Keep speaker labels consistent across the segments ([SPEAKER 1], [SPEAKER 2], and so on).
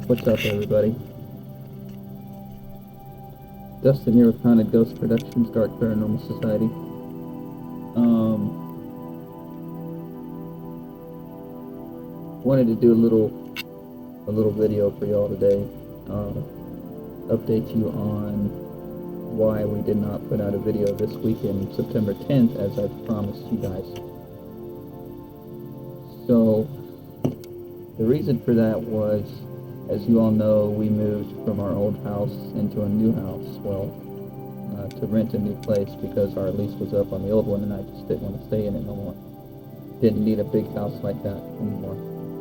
[SPEAKER 1] What's up, everybody? Dustin here with Haunted Ghost Productions, Dark Paranormal Society. Wanted to do a little video for y'all today. Update you on why we did not put out a video this weekend, September 10th, as I promised you guys. So the reason for that was, as you all know, we moved from our old house into a new house, to rent a new place because our lease was up on the old one and I just didn't want to stay in it no more. Didn't need a big house like that anymore.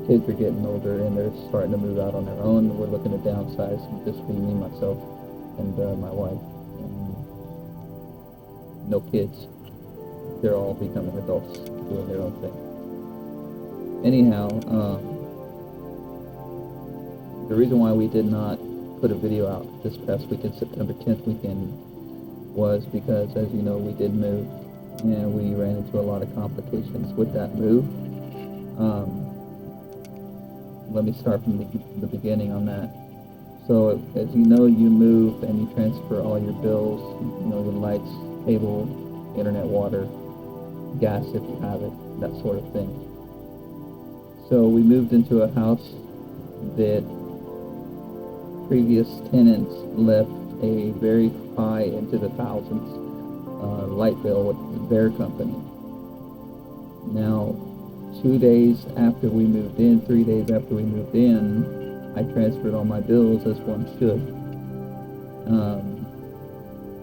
[SPEAKER 1] Kids are getting older and they're starting to move out on their own. We're looking to downsize and just be me, myself, and my wife. And no kids. They're all becoming adults, doing their own thing. Anyhow, the reason why we did not put a video out this past weekend, September 10th weekend, was because, as you know, we did move, and we ran into a lot of complications with that move. Let me start from the beginning on that. So, as you know, you move and you transfer all your bills, your lights, cable, internet, water, gas if you have it, that sort of thing. So we moved into a house that previous tenants left a very high, into the thousands, light bill with their company. Now, 2 days after we moved in, 3 days after we moved in, I transferred all my bills as one should.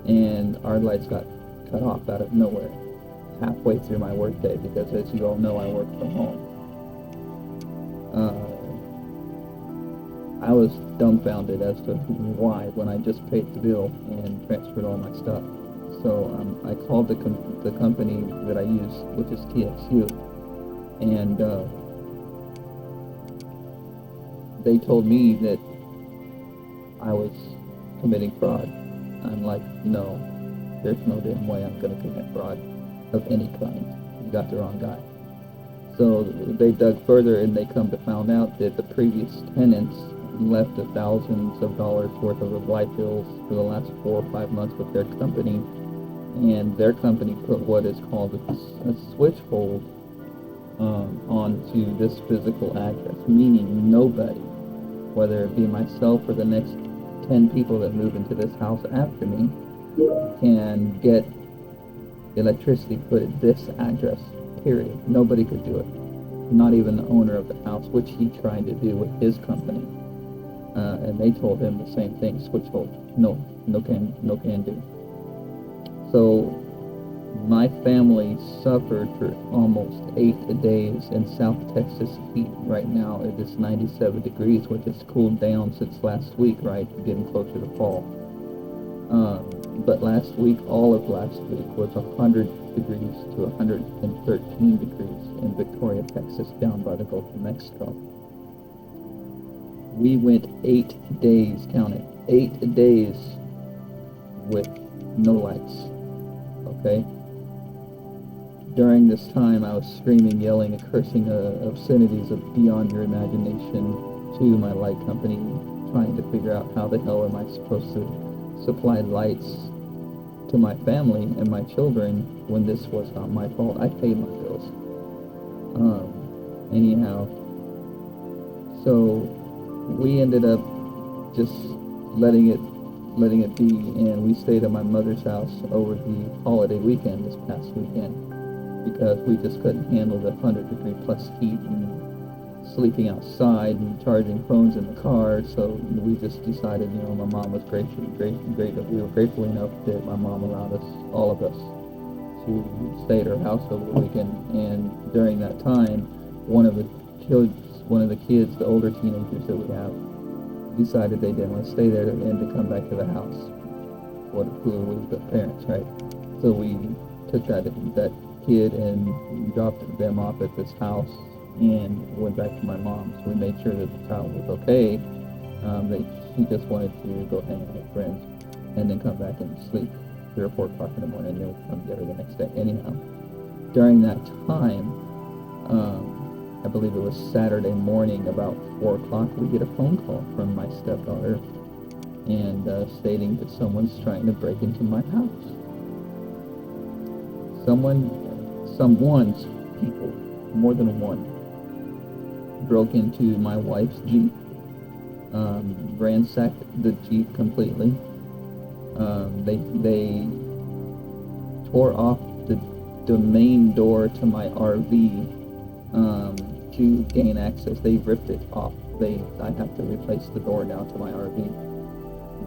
[SPEAKER 1] And our lights got cut off out of nowhere halfway through my workday because, as you all know, I work from home. I was dumbfounded as to why when I just paid the bill and transferred all my stuff. So I called the company that I use, which is TXU, and they told me that I was committing fraud. I'm like, no, there's no damn way I'm going to commit fraud of any kind. You got the wrong guy. So they dug further and they come to find out that the previous tenants left thousands of dollars worth of light bills for the last 4 or 5 months with their company, and their company put what is called a switch hold onto this physical address, meaning nobody, whether it be myself or the next 10 people that move into this house after me, can get electricity put at this address, period. Nobody could do it. Not even the owner of the house, which he tried to do with his company. And they told him the same thing, switch hold. No can do. So my family suffered for almost 8 days in South Texas heat. Right now it is 97 degrees, which has cooled down since last week, right? Getting closer to fall. But last week, all of last week, was 100 degrees to 113 degrees in Victoria, Texas, down by the Gulf of Mexico. We went 8 days, count it, 8 days with no lights, okay? During this time, I was screaming, yelling, and cursing obscenities of beyond your imagination to my light company, trying to figure out how the hell am I supposed to supply lights to my family and my children when this was not my fault. I paid my bills. Anyhow, so we ended up just letting it be, and we stayed at my mother's house over the holiday weekend this past weekend because we just couldn't handle the 100-degree plus heat and sleeping outside and charging phones in the car. So we just decided, my mom was great. We were grateful enough that my mom allowed us, all of us, to stay at her house over the weekend. And during that time, one of the kids, the older teenagers that we have, decided they didn't want to stay there and to come back to the house. Who are we but parents, right? So we took that kid and dropped them off at this house and went back to my mom's. We made sure that the child was okay. She just wanted to go hang out with friends and then come back and sleep 3 or 4 o'clock in the morning, and then we'd come get her the next day. Anyhow, during that time, I believe it was Saturday morning, about 4 o'clock, we get a phone call from my stepdaughter, and stating that someone's trying to break into my house. Someone's people, more than one, broke into my wife's Jeep, ransacked the Jeep completely. They tore off the main door to my RV to gain access. They ripped it off. I have to replace the door now to my RV.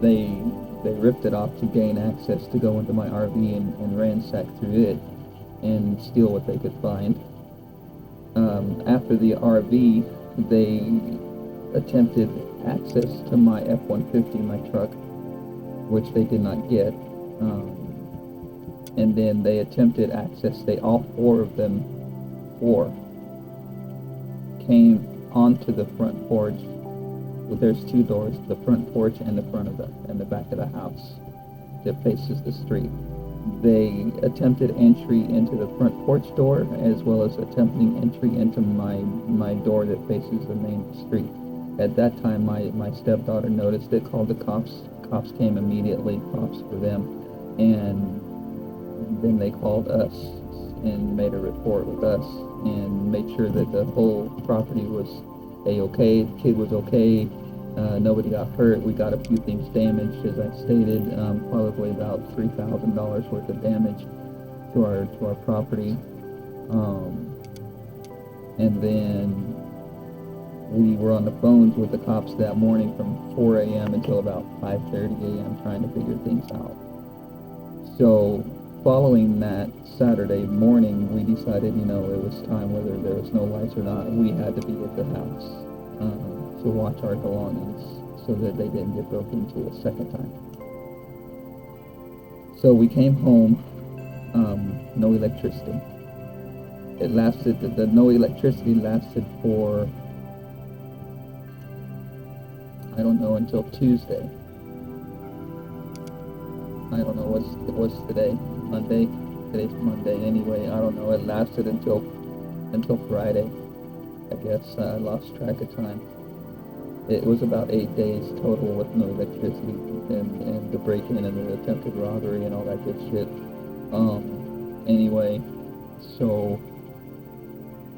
[SPEAKER 1] They ripped it off to gain access to go into my RV and ransack through it and steal what they could find. After the RV, they attempted access to my F-150, my truck, which they did not get. And then they attempted access. All four of them, came onto the front porch. Well, there's two doors, the front porch and the back of the house that faces the street. They attempted entry into the front porch door, as well as attempting entry into my door that faces the main street. At that time, my stepdaughter noticed it, called the cops. Cops came immediately, props for them, and then they called us and made a report with us and made sure that the whole property was A-okay, the kid was okay, nobody got hurt. We got a few things damaged, as I stated, probably about $3,000 worth of damage to our property. And then we were on the phones with the cops that morning from 4 a.m. until about 5:30 a.m. trying to figure things out. So following that Saturday morning, we decided, it was time, whether there was no lights or not, we had to be at the house to watch our belongings so that they didn't get broken into a second time. So we came home, no electricity. It lasted, the no electricity lasted for, I don't know, until Tuesday. I don't know what's today, Monday. Today's Monday anyway. I don't know. It lasted until Friday. I guess I lost track of time. It was about 8 days total with no electricity and the break-in and the attempted robbery and all that good shit. Anyway, so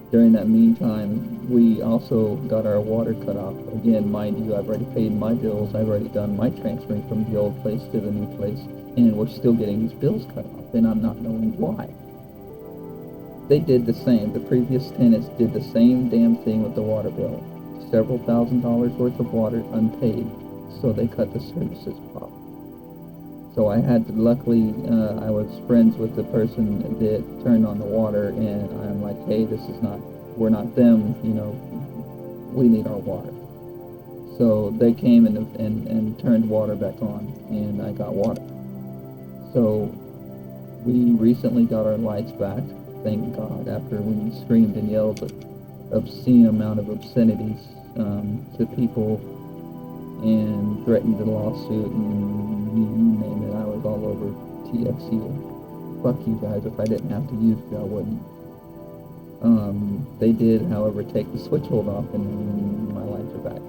[SPEAKER 1] during that meantime, we also got our water cut off. Again, mind you, I've already paid my bills. I've already done my transferring from the old place to the new place, and we're still getting these bills cut off, and I'm not knowing why. They did the same. The previous tenants did the same damn thing with the water bill. Several $1,000s worth of water unpaid, so they cut the services off. So I had to, luckily, I was friends with the person that turned on the water, and I'm like, hey, we're not them, we need our water. So they came and turned water back on, and I got water. So we recently got our lights back, thank God, after we screamed and yelled an obscene amount of obscenities to people and threatened a lawsuit and you name it. I was all over TXU. Fuck you guys. If I didn't have to use you, I wouldn't. They did, however, take the switch hold off and my lights are back.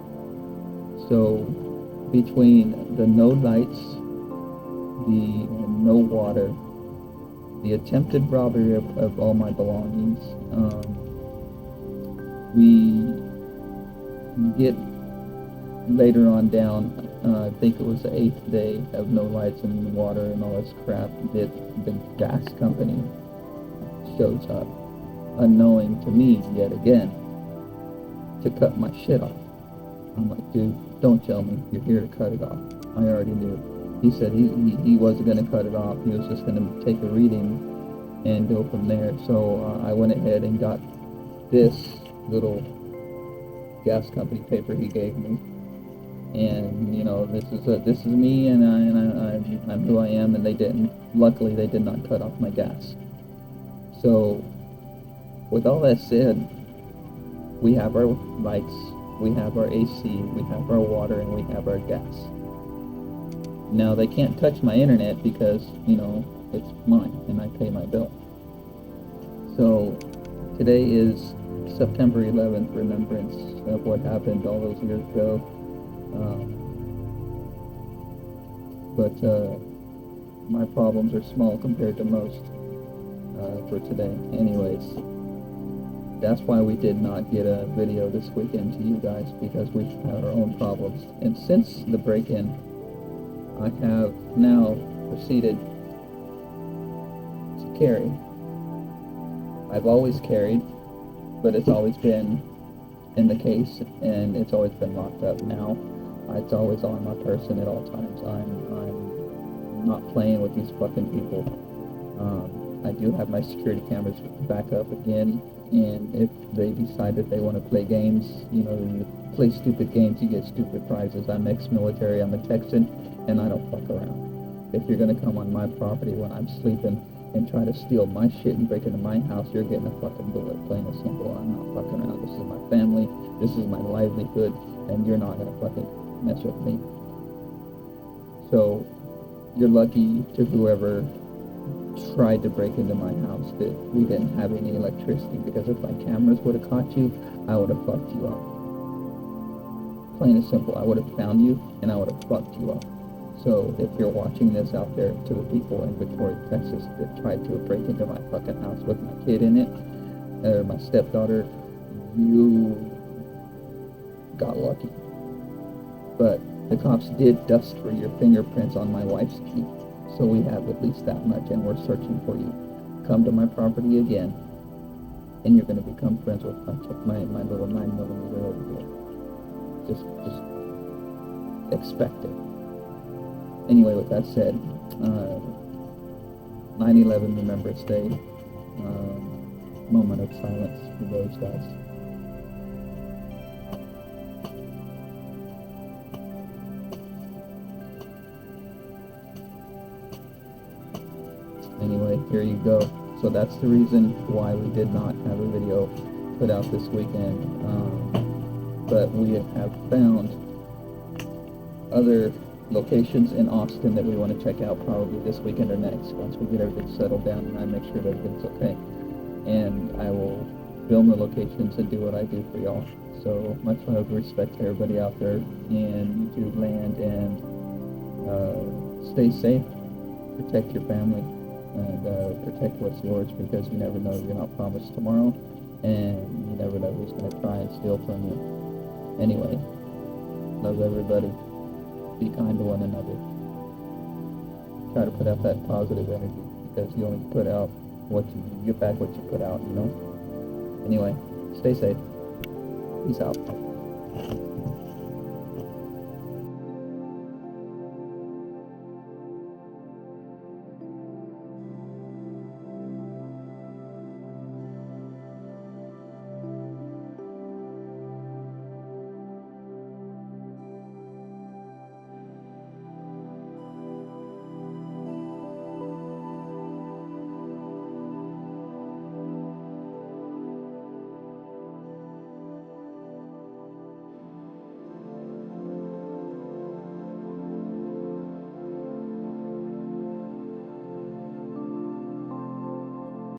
[SPEAKER 1] So between the no lights, the no water, the attempted robbery of all my belongings, we get later on down, I think it was the 8th day of no lights and water and all this crap, that the gas company shows up, unknowing to me yet again, to cut my shit off. I'm like, dude, don't tell me you're here to cut it off. I already knew. He said he wasn't going to cut it off. He was just going to take a reading and go from there. So I went ahead and got this little gas company paper he gave me, and this is me, and I'm who I am, and luckily they did not cut off my gas. So with all that said, we have our lights, we have our AC, we have our water, and we have our gas. Now they can't touch my internet because it's mine and I pay my bill. So today is September 11th remembrance of what happened all those years ago. But my problems are small compared to most for today. Anyways, that's why we did not get a video this weekend to you guys, because we had our own problems. And since the break-in, I have now proceeded to carry. I've always carried, but it's always been in the case, and it's always been locked up. Now, it's always on my person at all times. I'm not playing with these fucking people. I do have my security cameras back up again, and if they decide that they want to play games, you know, you play stupid games, you get stupid prizes. I'm ex-military, I'm a Texan, and I don't fuck around. If you're gonna come on my property when I'm sleeping and try to steal my shit and break into my house, you're getting a fucking bullet, plain and simple. I'm not fucking around. This is my family, this is my livelihood, and you're not gonna fucking mess with me. So, you're lucky to whoever tried to break into my house that we didn't have any electricity, because if my cameras would have caught you, I would have fucked you up. Plain and simple, I would have found you and I would have fucked you up. So if you're watching this out there, to the people in Victoria, Texas that tried to break into my fucking house with my kid in it, or my stepdaughter, you got lucky. But the cops did dust for your fingerprints on my wife's key. So we have at least that much, and we're searching for you. Come to my property again, and you're going to become friends with my little 9mm over here. Just expect it. Anyway, with that said, 9/11 Remembrance Day, moment of silence for those guys. Anyway, here you go. So that's the reason why we did not have a video put out this weekend. But we have found other locations in Austin that we want to check out probably this weekend or next, once we get everything settled down and I make sure that everything's okay. And I will film the locations and do what I do for y'all. So much love and respect to everybody out there in YouTube land, and stay safe, protect your family, and protect what's yours, because you never know, you're not promised tomorrow, and you never know who's going to try and steal from you. Anyway, love everybody. Be kind to one another. Try to put out that positive energy, because you only put out what you get back, what you put out, you know? Anyway, stay safe. Peace out.